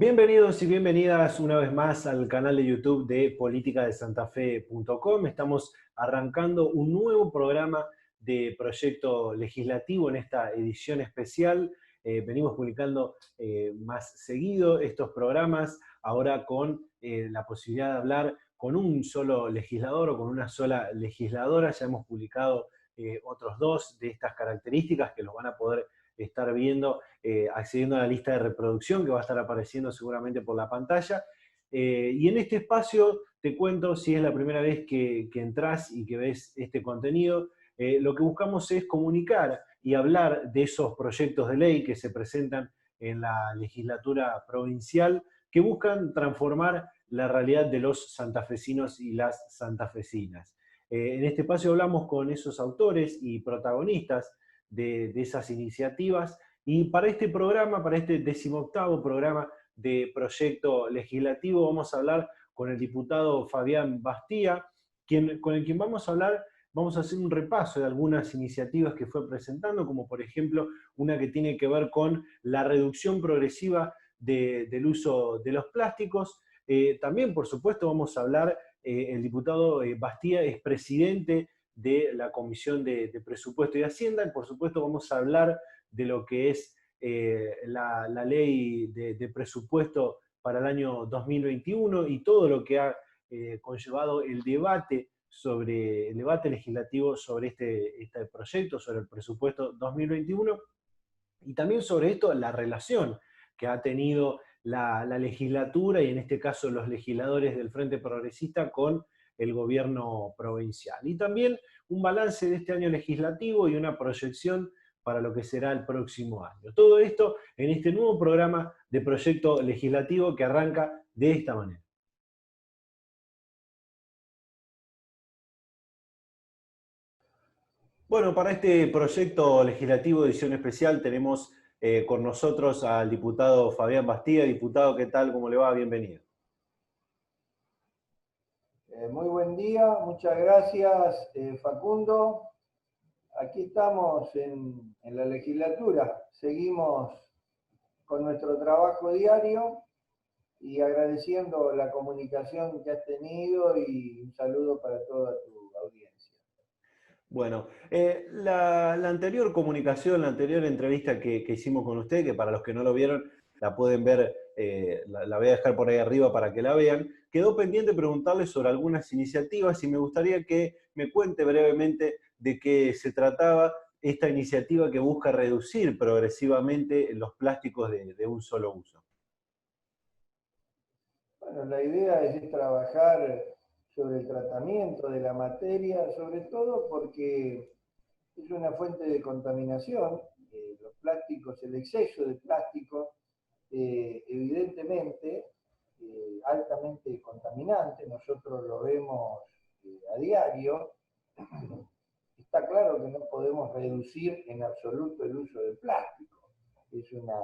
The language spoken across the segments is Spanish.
Bienvenidos y bienvenidas una vez más al canal de YouTube de politicadesantafe.com. Estamos arrancando un nuevo programa de proyecto legislativo en esta edición especial. Venimos publicando más seguido estos programas, ahora con la posibilidad de hablar con un solo legislador o con una sola legisladora. Ya hemos publicado otros dos de estas características que los van a poder estar viendo accediendo a la lista de reproducción que va a estar apareciendo seguramente por la pantalla. Y en este espacio te cuento, si es la primera vez que entras y que ves este contenido, lo que buscamos es comunicar y hablar de esos proyectos de ley que se presentan en la legislatura provincial que buscan transformar la realidad de los santafesinos y las santafesinas. En este espacio hablamos con esos autores y protagonistas de esas iniciativas. Y para este programa, para este 18º programa de proyecto legislativo, vamos a hablar con el diputado Fabián Bastía, con el quien vamos a hablar, vamos a hacer un repaso de algunas iniciativas que fue presentando, como por ejemplo una que tiene que ver con la reducción progresiva del uso de los plásticos. También, por supuesto, vamos a hablar, el diputado Bastía es presidente de la Comisión de Presupuesto y Hacienda, y por supuesto vamos a hablar de lo que es la ley de presupuesto para el año 2021 y todo lo que ha conllevado el debate legislativo sobre este proyecto, sobre el presupuesto 2021, y también sobre esto la relación que ha tenido la legislatura y en este caso los legisladores del Frente Progresista con el gobierno provincial. Y también un balance de este año legislativo y una proyección para lo que será el próximo año. Todo esto en este nuevo programa de proyecto legislativo que arranca de esta manera. Bueno, para este proyecto legislativo de edición especial tenemos con nosotros al diputado Fabián Bastía. Diputado, ¿qué tal? ¿Cómo le va? Bienvenido. Muy buen día, muchas gracias Facundo. Aquí estamos en la legislatura, seguimos con nuestro trabajo diario y agradeciendo la comunicación que has tenido y un saludo para toda tu audiencia. Bueno, la anterior comunicación, la anterior entrevista que hicimos con usted, que para los que no lo vieron, la pueden ver, la voy a dejar por ahí arriba para que la vean, quedó pendiente preguntarle sobre algunas iniciativas y me gustaría que me cuente brevemente de qué se trataba esta iniciativa que busca reducir progresivamente los plásticos de un solo uso. Bueno, la idea es trabajar sobre el tratamiento de la materia, sobre todo porque es una fuente de contaminación. Los plásticos, el exceso de plástico, evidentemente altamente contaminante, nosotros lo vemos a diario. Está claro que no podemos reducir en absoluto el uso del plástico, es una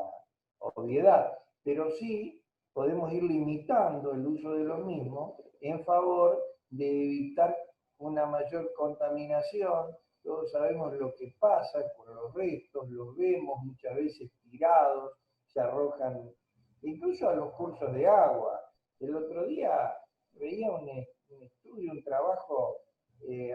obviedad, pero sí podemos ir limitando el uso de lo mismo en favor de evitar una mayor contaminación. Todos sabemos lo que pasa con los restos, los vemos muchas veces tirados, se arrojan incluso a los cursos de agua. El otro día veía un estudio, un trabajo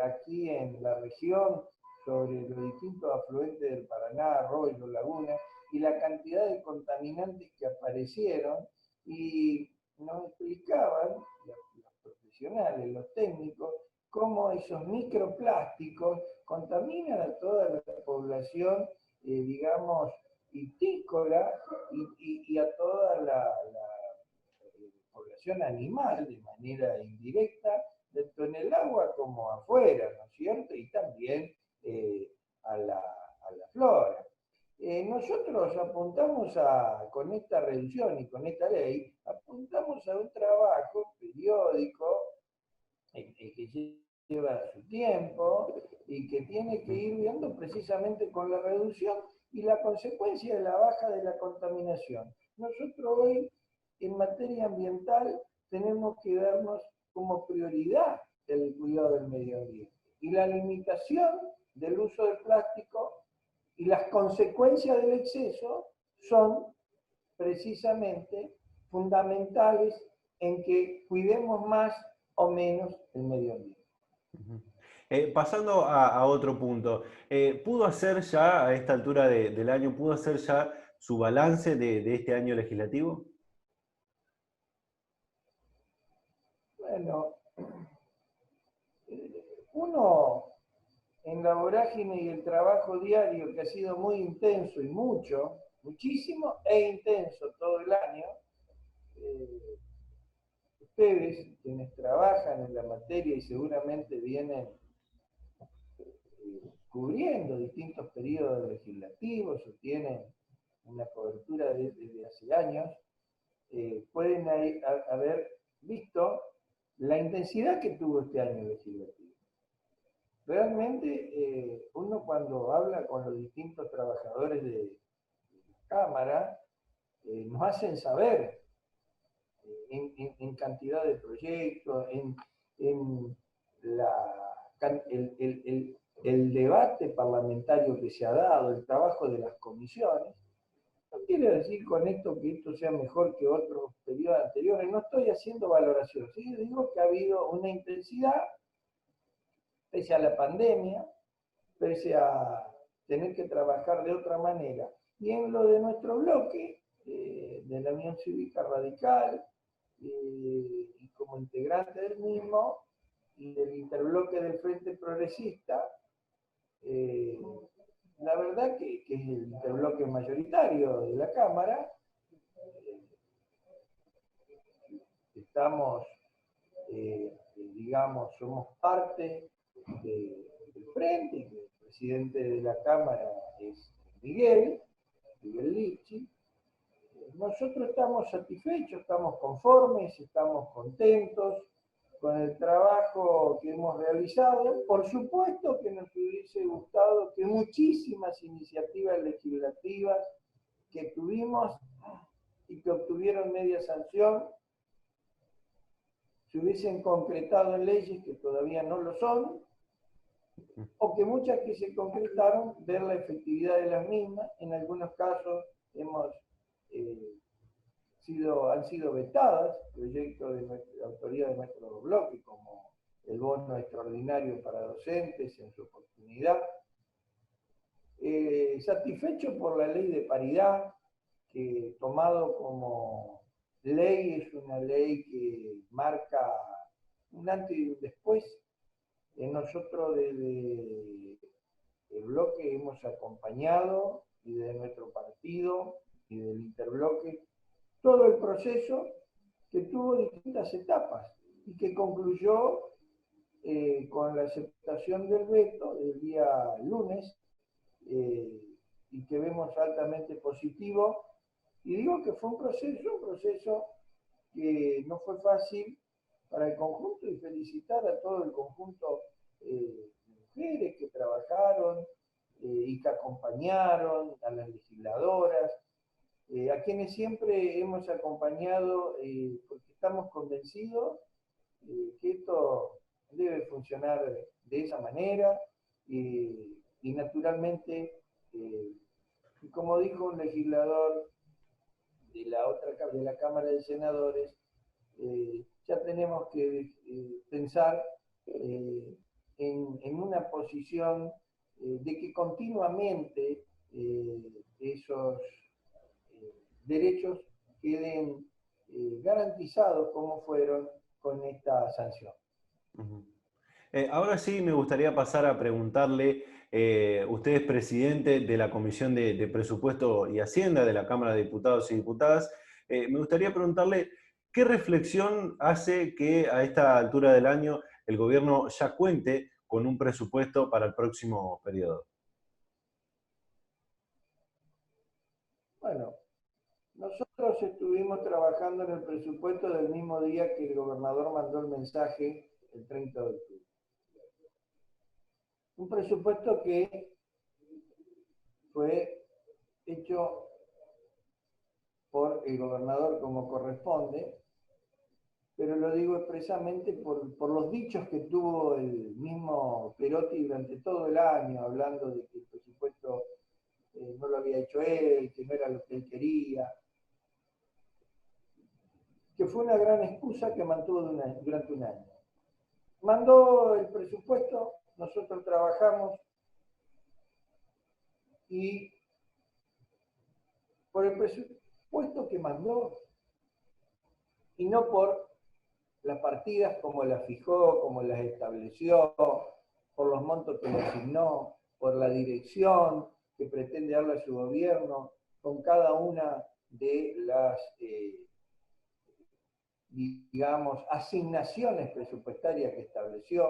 aquí en la región sobre los distintos afluentes del Paraná, arroyos, lagunas, y la cantidad de contaminantes que aparecieron, y nos explicaban los profesionales, los técnicos, cómo esos microplásticos contaminan a toda la población, digamos, vitícola y a toda la población animal de manera indirecta, tanto en el agua como afuera, ¿no es cierto? Y también a la flora. Nosotros apuntamos con esta reducción y con esta ley, apuntamos a un trabajo periódico que lleva su tiempo y que tiene que ir viendo precisamente con la reducción y la consecuencia de la baja de la contaminación. Nosotros hoy, en materia ambiental, tenemos que darnos como prioridad el cuidado del medio ambiente y la limitación del uso del plástico y las consecuencias del exceso son precisamente fundamentales en que cuidemos más o menos el medio ambiente. Pasando a otro punto, ¿pudo hacer ya a esta altura del año, pudo hacer ya su balance de este año legislativo? Bueno, uno en la vorágine y el trabajo diario que ha sido muy intenso y muchísimo e intenso todo el año, ustedes quienes trabajan en la materia y seguramente vienen cubriendo distintos periodos legislativos o tienen una cobertura desde hace años, pueden haber visto la intensidad que tuvo este año legislativo. Realmente uno cuando habla con los distintos trabajadores de la Cámara, nos hacen saber en cantidad de proyectos, en el debate parlamentario que se ha dado, el trabajo de las comisiones. No quiero decir con esto que esto sea mejor que otros periodos anteriores, no estoy haciendo valoración, ¿sí? Digo que ha habido una intensidad, pese a la pandemia, pese a tener que trabajar de otra manera. Y en lo de nuestro bloque, de la Unión Cívica Radical, y como integrante del mismo, y del interbloque del Frente Progresista, la verdad que es el interbloque mayoritario de la Cámara, estamos, digamos, somos parte del Frente, y el presidente de la Cámara es Miguel Lichi. Nosotros estamos satisfechos, estamos conformes, estamos contentos con el trabajo que hemos realizado. Por supuesto que nos hubiese gustado que muchísimas iniciativas legislativas que tuvimos y que obtuvieron media sanción se hubiesen concretado en leyes que todavía no lo son, o que muchas que se concretaron, ver la efectividad de las mismas. En algunos casos han sido vetadas proyectos de autoría de nuestro bloque, como el bono extraordinario para docentes en su oportunidad. Satisfecho por la ley de paridad, que tomado como ley es una ley que marca un antes y un después. Nosotros desde el bloque hemos acompañado, y de nuestro partido y del interbloque, todo el proceso que tuvo distintas etapas y que concluyó con la aceptación del veto del día lunes, y que vemos altamente positivo. Y digo que fue un proceso que no fue fácil para el conjunto, y felicitar a todo el conjunto de mujeres que trabajaron y que acompañaron, a las legisladoras, a quienes siempre hemos acompañado, porque estamos convencidos que esto debe funcionar de esa manera, y naturalmente, como dijo un legislador de la Cámara de Senadores, ya tenemos que pensar en una posición de que continuamente esos derechos queden garantizados como fueron con esta sanción. Ahora sí me gustaría pasar a preguntarle, usted es presidente de la Comisión de Presupuesto y Hacienda de la Cámara de Diputados y Diputadas. Me gustaría preguntarle, ¿qué reflexión hace que a esta altura del año el gobierno ya cuente con un presupuesto para el próximo periodo? Bueno, nosotros estuvimos trabajando en el presupuesto del mismo día que el gobernador mandó el mensaje, el 30 de octubre. Un presupuesto que fue hecho por el gobernador como corresponde, pero lo digo expresamente por los dichos que tuvo el mismo Perotti durante todo el año, hablando de que el presupuesto no lo había hecho él, que no era lo que él quería. que fue una gran excusa que mantuvo durante un año. Mandó el presupuesto, nosotros trabajamos y por el presupuesto que mandó y no por las partidas como las fijó, como las estableció, por los montos que le asignó, por la dirección que pretende darle a su gobierno, con cada una de las, digamos, asignaciones presupuestarias que estableció,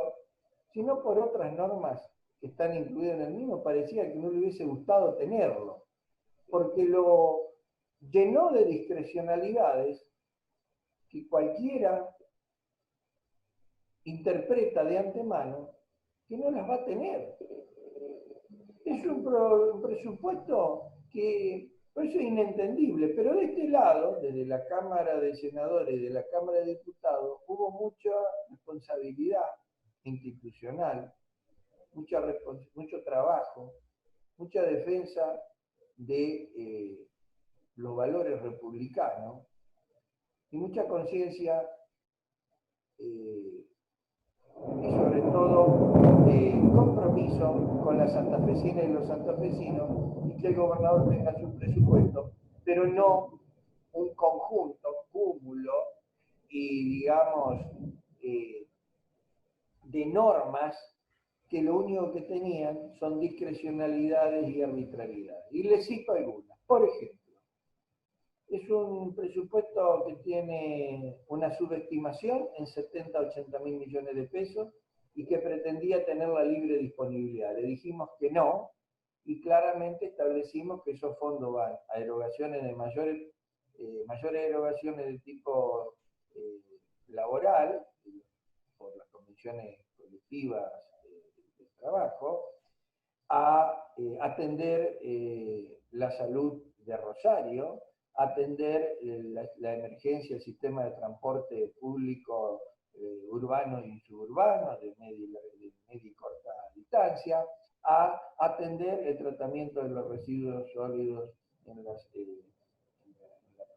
sino por otras normas que están incluidas en el mismo. Parecía que no le hubiese gustado tenerlo, porque lo llenó de discrecionalidades que cualquiera interpreta de antemano que no las va a tener. Es un presupuesto que por eso es inentendible, pero de este lado, desde la Cámara de Senadores y de la Cámara de Diputados, hubo mucha responsabilidad institucional, mucho trabajo, mucha defensa de los valores republicanos y mucha conciencia y sobre todo compromiso con la santafesina y los santafesinos, y que el gobernador tenga su presupuesto, pero no un conjunto, cúmulo y digamos de normas que lo único que tenían son discrecionalidades y arbitrariedades. Y les cito algunas. Por ejemplo, es un presupuesto que tiene una subestimación en 70-80 mil millones de pesos y que pretendía tener la libre disponibilidad. Le dijimos que no y claramente establecimos que esos fondos van a erogaciones de mayores erogaciones de tipo laboral, por las convenciones colectivas de trabajo, a atender la salud de Rosario, atender la emergencia del sistema de transporte público urbano y suburbano de media y corta distancia, a atender el tratamiento de los residuos sólidos en la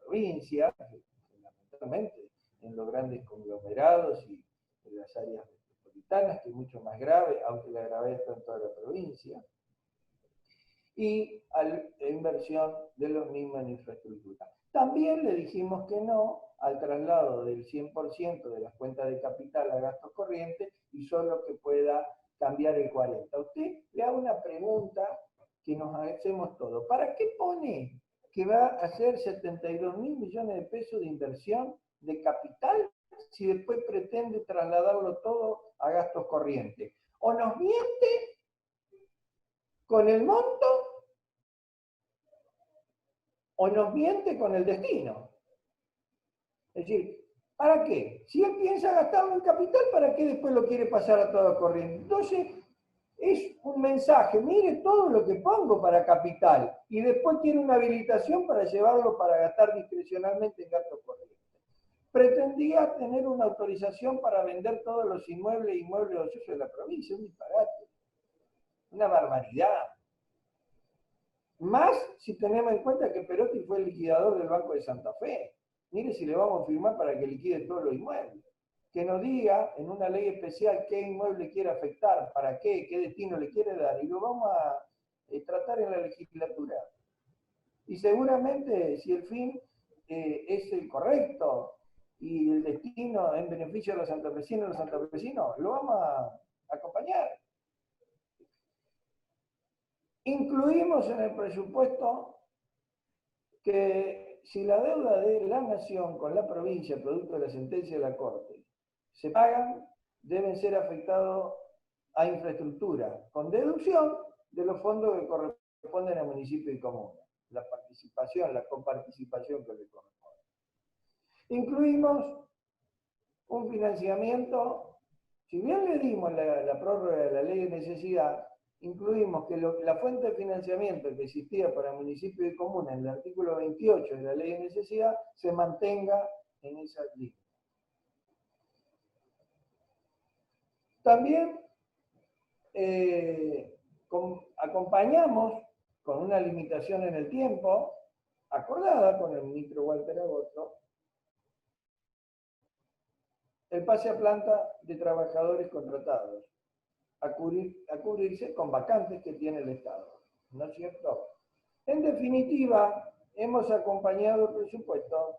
provincia, fundamentalmente en los grandes conglomerados y en las áreas metropolitanas, que es mucho más grave, aunque la gravedad está en toda la provincia, y a la inversión de los mismos en infraestructura. También le dijimos que no al traslado del 100% de las cuentas de capital a gastos corrientes y solo que pueda cambiar el 40%. A usted le hago una pregunta que nos hacemos todos. ¿Para qué pone que va a hacer 72 mil millones de pesos de inversión de capital si después pretende trasladarlo todo a gastos corrientes? O nos miente con el monto o nos miente con el destino. Es decir, ¿para qué? Si él piensa gastarlo en capital, ¿para qué después lo quiere pasar a todo corriente? Entonces, es un mensaje, mire todo lo que pongo para capital, y después tiene una habilitación para llevarlo para gastar discrecionalmente en gastos corrientes. Pretendía tener una autorización para vender todos los inmuebles e inmuebles ociosos de la provincia, un disparate, una barbaridad. Más si tenemos en cuenta que Perotti fue el liquidador del Banco de Santa Fe. Mire si le vamos a firmar para que liquide todos los inmuebles. Que nos diga en una ley especial qué inmueble quiere afectar, para qué destino le quiere dar, y lo vamos a tratar en la legislatura. Y seguramente si el fin es el correcto y el destino en beneficio de los santafesinos y los santafesinos, lo vamos a acompañar. Incluimos en el presupuesto que si la deuda de la nación con la provincia, producto de la sentencia de la Corte, se pagan, deben ser afectados a infraestructura, con deducción de los fondos que corresponden a municipio y comuna, la participación, la coparticipación que le corresponde. Incluimos un financiamiento, si bien le dimos la prórroga de la ley de necesidad, incluimos que la fuente de financiamiento que existía para municipio y comuna en el artículo 28 de la ley de necesidad se mantenga en esa línea. También acompañamos con una limitación en el tiempo, acordada con el ministro Walter Agosto, el pase a planta de trabajadores contratados, a cubrirse con vacantes que tiene el Estado, ¿no es cierto? En definitiva, hemos acompañado el presupuesto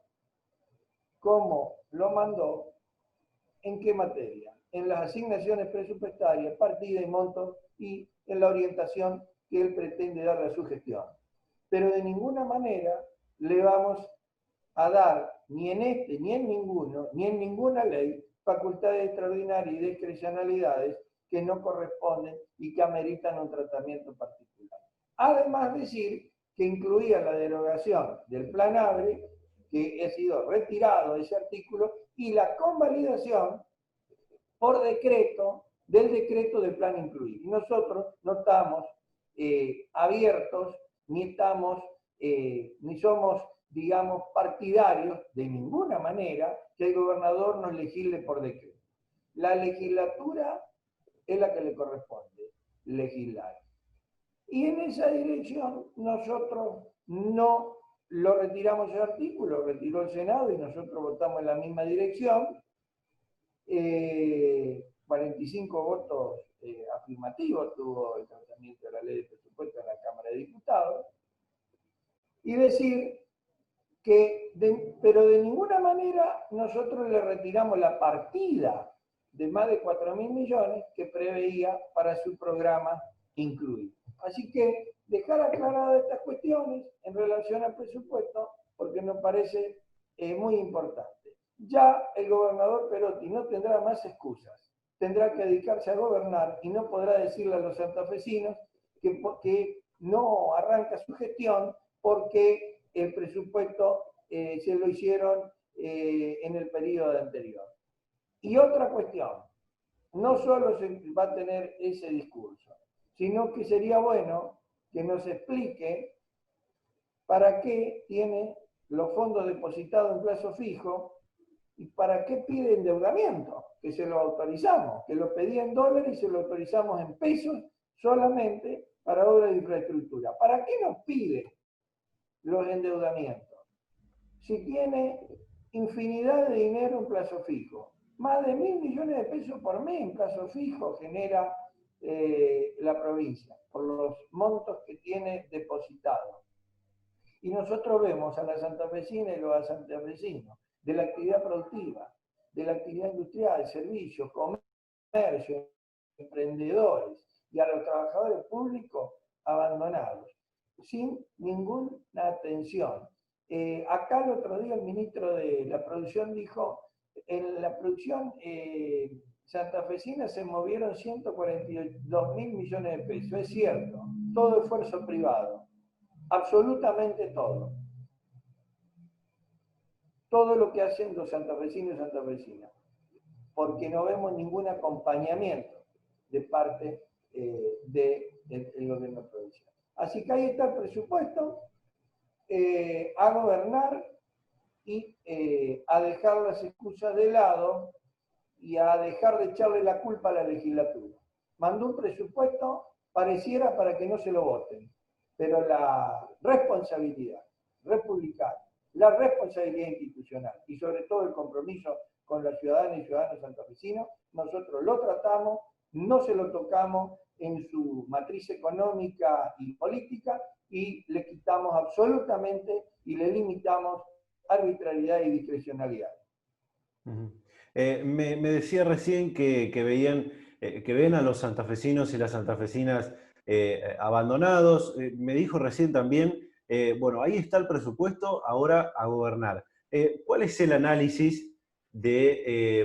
como lo mandó. ¿En qué materia? En las asignaciones presupuestarias, partida y monto, y en la orientación que él pretende darle a su gestión. Pero de ninguna manera le vamos a dar, ni en este, ni en ninguno, ni en ninguna ley, facultades extraordinarias y discrecionalidades que no corresponden y que ameritan un tratamiento particular. Además, decir que incluía la derogación del Plan ABRE, que ha sido retirado de ese artículo, y la convalidación por decreto del decreto del plan incluir. Y nosotros no estamos abiertos, ni somos, digamos, partidarios de ninguna manera que el gobernador nos legisle por decreto. La legislatura es la que le corresponde legislar. Y en esa dirección nosotros no lo retiramos el artículo, lo retiró el Senado y nosotros votamos en la misma dirección. 45 votos afirmativos tuvo el tratamiento de la ley de presupuesto en la Cámara de Diputados. Y decir que, pero de ninguna manera nosotros le retiramos la partida de más de 4.000 millones que preveía para su programa incluir. Así que dejar aclaradas estas cuestiones en relación al presupuesto, porque nos parece muy importante. Ya el gobernador Perotti no tendrá más excusas, tendrá que dedicarse a gobernar y no podrá decirle a los santafesinos que no arranca su gestión porque el presupuesto se lo hicieron en el periodo anterior. Y otra cuestión, no solo se va a tener ese discurso, sino que sería bueno que nos explique para qué tiene los fondos depositados en plazo fijo y para qué pide endeudamiento, que se lo autorizamos, que lo pedía en dólares y se lo autorizamos en pesos solamente para obras de infraestructura. ¿Para qué nos pide los endeudamientos? Si tiene infinidad de dinero en plazo fijo, más de 1.000 millones de pesos por mes en plazo fijo genera la provincia, por los montos que tiene depositados. Y nosotros vemos a la santafesina y los santafesinos de la actividad productiva, de la actividad industrial, servicios, comercio, emprendedores y a los trabajadores públicos abandonados, sin ninguna atención. Acá el otro día el ministro de la producción dijo, en la producción santafesina se movieron 142.000 millones de pesos. Es cierto, todo esfuerzo privado, absolutamente todo. Todo lo que hacen los santafesinos y santafesinas, porque no vemos ningún acompañamiento de parte del gobierno provincial. Así que ahí está el presupuesto, a gobernar y a dejar las excusas de lado y a dejar de echarle la culpa a la legislatura. Mandó un presupuesto, pareciera para que no se lo voten, pero la responsabilidad republicana, la responsabilidad institucional y sobre todo el compromiso con la ciudadana y ciudadanos santafesinos, nosotros lo tratamos, no se lo tocamos en su matriz económica y política y le quitamos absolutamente y le limitamos arbitrariedad y discrecionalidad. Me decía recién que ven a los santafesinos y las santafesinas abandonados. Me dijo recién también, bueno, ahí está el presupuesto, ahora a gobernar. ¿Cuál es el análisis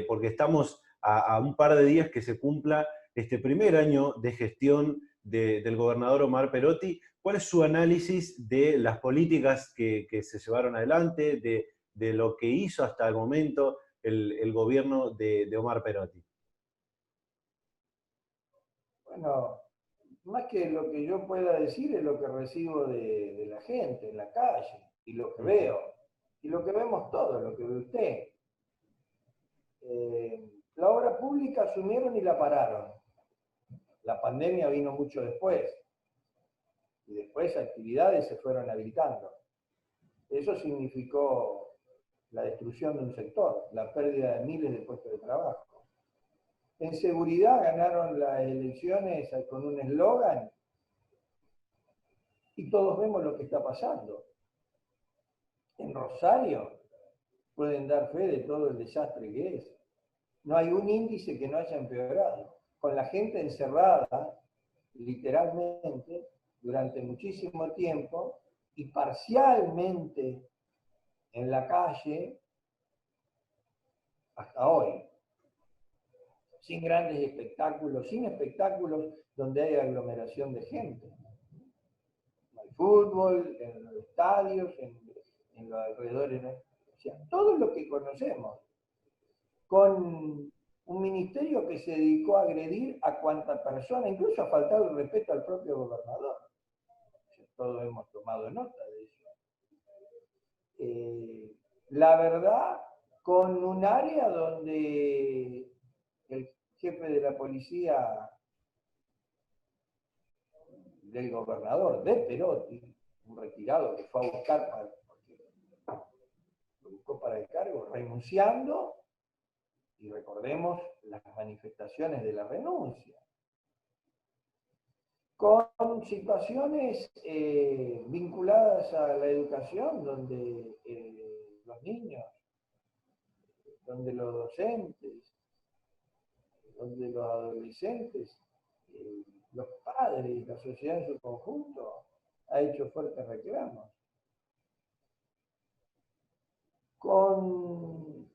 porque estamos a un par de días que se cumpla este primer año de gestión del gobernador Omar Perotti? ¿Cuál es su análisis de las políticas que se llevaron adelante, de lo que hizo hasta el momento el gobierno de Omar Perotti? Bueno, más que lo que yo pueda decir es lo que recibo de la gente en la calle y lo que veo y lo que vemos todos, lo que ve usted. La obra pública asumieron y la pararon. La pandemia vino mucho después y después actividades se fueron habilitando. Eso significó la destrucción de un sector, la pérdida de miles de puestos de trabajo. En seguridad ganaron las elecciones con un eslogan y todos vemos lo que está pasando. En Rosario pueden dar fe de todo el desastre que es. No hay un índice que no haya empeorado. Con la gente encerrada, literalmente, durante muchísimo tiempo, y parcialmente en la calle, hasta hoy. Sin grandes espectáculos, sin espectáculos donde hay aglomeración de gente. No hay fútbol, en los estadios, en los alrededores. O sea, todo lo que conocemos. Con un ministerio que se dedicó a agredir a cuanta persona, incluso a faltar el respeto al propio gobernador. O sea, todos hemos tomado nota de eso. La verdad, con un área donde el jefe de la policía del gobernador, de Perotti, un retirado que fue a buscar lo buscó para el cargo, renunciando, y recordemos las manifestaciones de la renuncia, con situaciones vinculadas a la educación, donde los niños, donde los docentes, donde los adolescentes, los padres, la sociedad en su conjunto, ha hecho fuertes reclamos. Con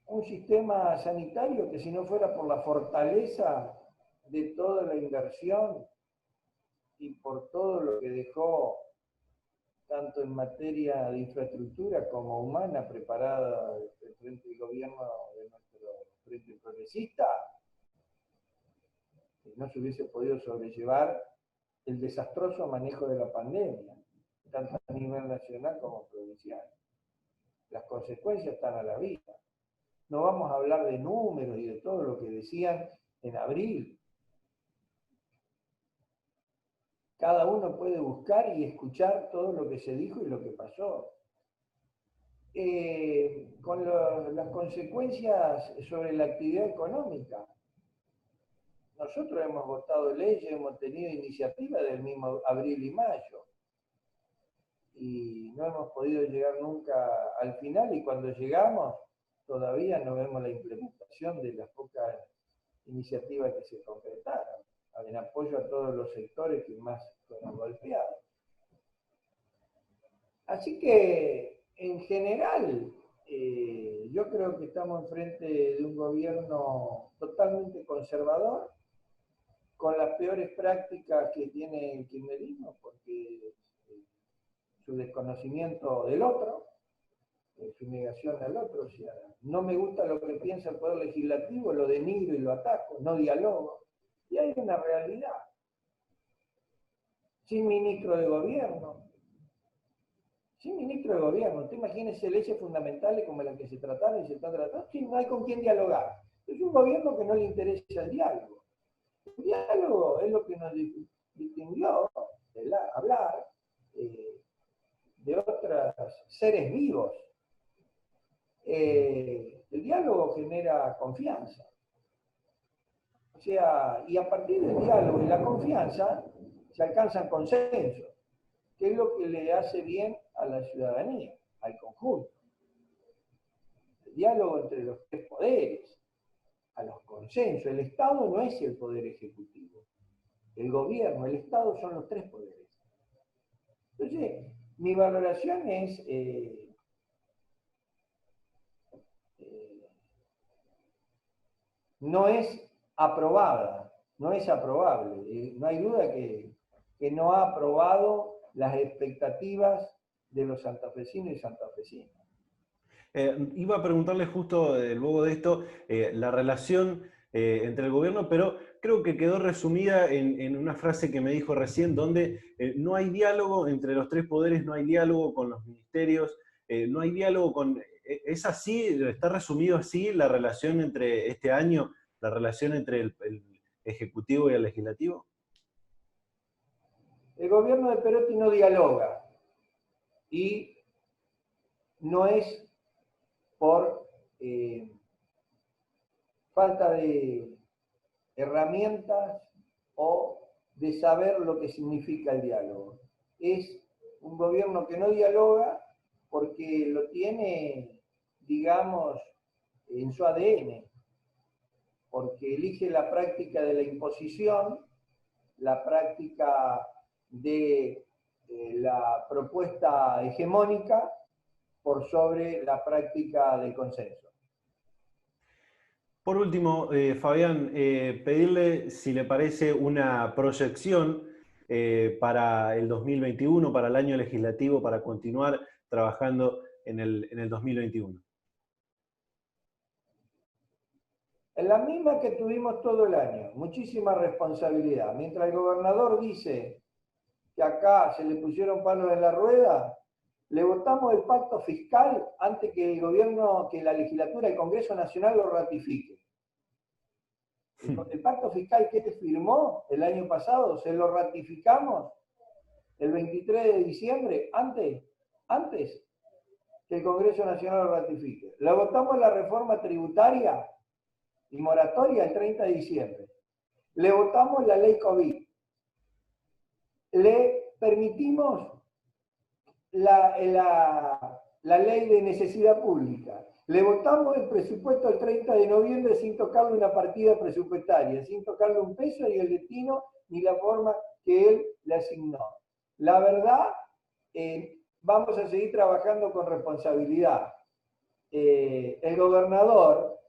un sistema sanitario que, si no fuera por la fortaleza de toda la inversión y por todo lo que dejó, tanto en materia de infraestructura como humana, preparada frente al gobierno de nuestro Frente Progresista, no se hubiese podido sobrellevar el desastroso manejo de la pandemia, tanto a nivel nacional como provincial. Las consecuencias están a la vista. No vamos a hablar de números y de todo lo que decían en abril. Cada uno puede buscar y escuchar todo lo que se dijo y lo que pasó. Con las consecuencias sobre la actividad económica. Nosotros hemos votado leyes, hemos tenido iniciativas del mismo abril y mayo. Y no hemos podido llegar nunca al final, y cuando llegamos todavía no vemos la implementación de las pocas iniciativas que se concretaron, en apoyo a todos los sectores que más fueron golpeados. Así que, en general, yo creo que estamos enfrente de un gobierno totalmente conservador, con las peores prácticas que tiene el kirchnerismo, porque su desconocimiento del otro, su negación al otro, o sea, no me gusta lo que piensa el Poder Legislativo, lo denigro y lo ataco, no dialogo. Y hay una realidad. Sin ministro de gobierno, usted imagínese leyes fundamentales como las que se trataron y se están tratando, sí, no hay con quién dialogar. Es un gobierno que no le interesa el diálogo. El diálogo es lo que nos distinguió de hablar de otros seres vivos. El diálogo genera confianza. O sea, y a partir del diálogo y la confianza se alcanzan consensos, que es lo que le hace bien a la ciudadanía, al conjunto. El diálogo entre los tres poderes, a los consensos. El Estado no es el poder ejecutivo. El gobierno, el Estado son los tres poderes. Entonces, mi valoración es no es aprobada, no es aprobable. No hay duda que no ha aprobado las expectativas de los santafesinos y santafesinas. Iba a preguntarle justo luego de esto la relación entre el gobierno, pero creo que quedó resumida en una frase que me dijo recién, donde no hay diálogo entre los tres poderes, no hay diálogo con los ministerios, no hay diálogo con... ¿Es así? ¿Está resumido así la relación entre este año, la relación entre el Ejecutivo y el Legislativo? El gobierno de Perotti no dialoga y no es por falta de herramientas o de saber lo que significa el diálogo. Es un gobierno que no dialoga porque lo tiene, digamos, en su ADN, porque elige la práctica de la imposición, la práctica de la propuesta hegemónica por sobre la práctica del consenso. Por último, Fabián, pedirle si le parece una proyección para el 2021, para el año legislativo, para continuar trabajando en el 2021. En la misma que tuvimos todo el año, muchísima responsabilidad. Mientras el gobernador dice que acá se le pusieron palos en la rueda, le votamos el pacto fiscal antes que el gobierno, que la legislatura, el Congreso Nacional lo ratifique. El pacto fiscal que firmó el año pasado, se lo ratificamos el 23 de diciembre, antes que el Congreso Nacional lo ratifique. Le votamos la reforma tributaria y moratoria el 30 de diciembre. Le votamos la ley COVID. Le permitimos la ley de necesidad pública. Le votamos el presupuesto el 30 de noviembre sin tocarle una partida presupuestaria, sin tocarle un peso, ni el destino, ni la forma que él le asignó. La verdad, vamos a seguir trabajando con responsabilidad. El gobernador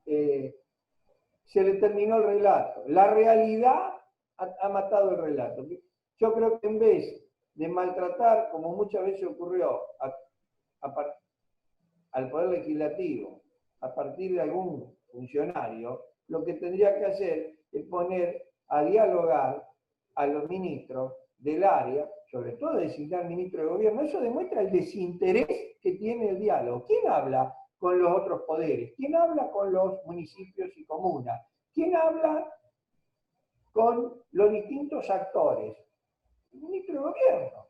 se le terminó el relato. La realidad ha matado el relato. Yo creo que en vez de maltratar, como muchas veces ocurrió, al Poder Legislativo, a partir de algún funcionario, lo que tendría que hacer es poner a dialogar a los ministros del área, sobre todo designar ministro de gobierno. Eso demuestra el desinterés que tiene el diálogo. ¿Quién habla con los otros poderes? ¿Quién habla con los municipios y comunas? ¿Quién habla con los distintos actores? El ministro de gobierno.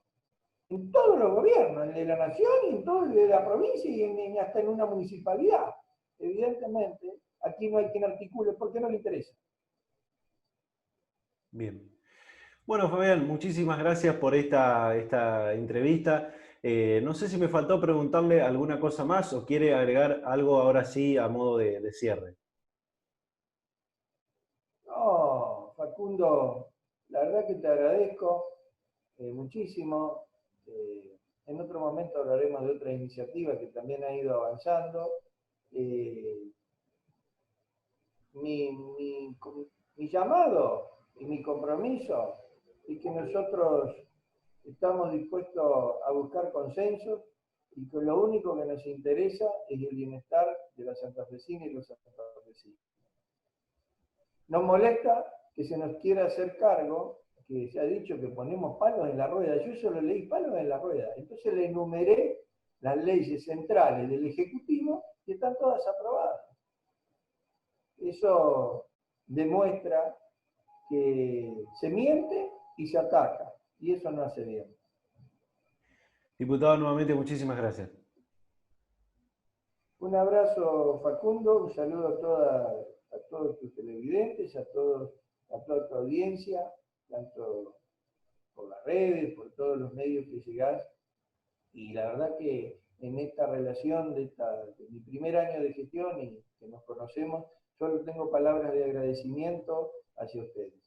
En todos los gobiernos, el de la nación y en todo el de la provincia y hasta en una municipalidad. Evidentemente, aquí no hay quien articule porque no le interesa. Bien. Bueno, Fabián, muchísimas gracias por esta entrevista. No sé si me faltó preguntarle alguna cosa más o quiere agregar algo ahora sí a modo de cierre. No, Facundo, la verdad que te agradezco muchísimo. En otro momento hablaremos de otra iniciativa que también ha ido avanzando. Mi llamado y mi compromiso es que nosotros estamos dispuestos a buscar consensos y que lo único que nos interesa es el bienestar de la santafesina y los santafesinos. Nos molesta que se nos quiera hacer cargo, que se ha dicho que ponemos palos en la rueda. Yo solo leí palos en la rueda. Entonces le enumeré las leyes centrales del Ejecutivo y están todas aprobadas. Eso demuestra que se miente y se ataca, y eso no hace bien. Diputado, nuevamente muchísimas gracias. Un abrazo, Facundo, un saludo a todos tus televidentes, a toda tu audiencia, tanto por las redes, por todos los medios que llegás. Y la verdad que en esta relación de mi primer año de gestión y que nos conocemos, solo tengo palabras de agradecimiento hacia ustedes.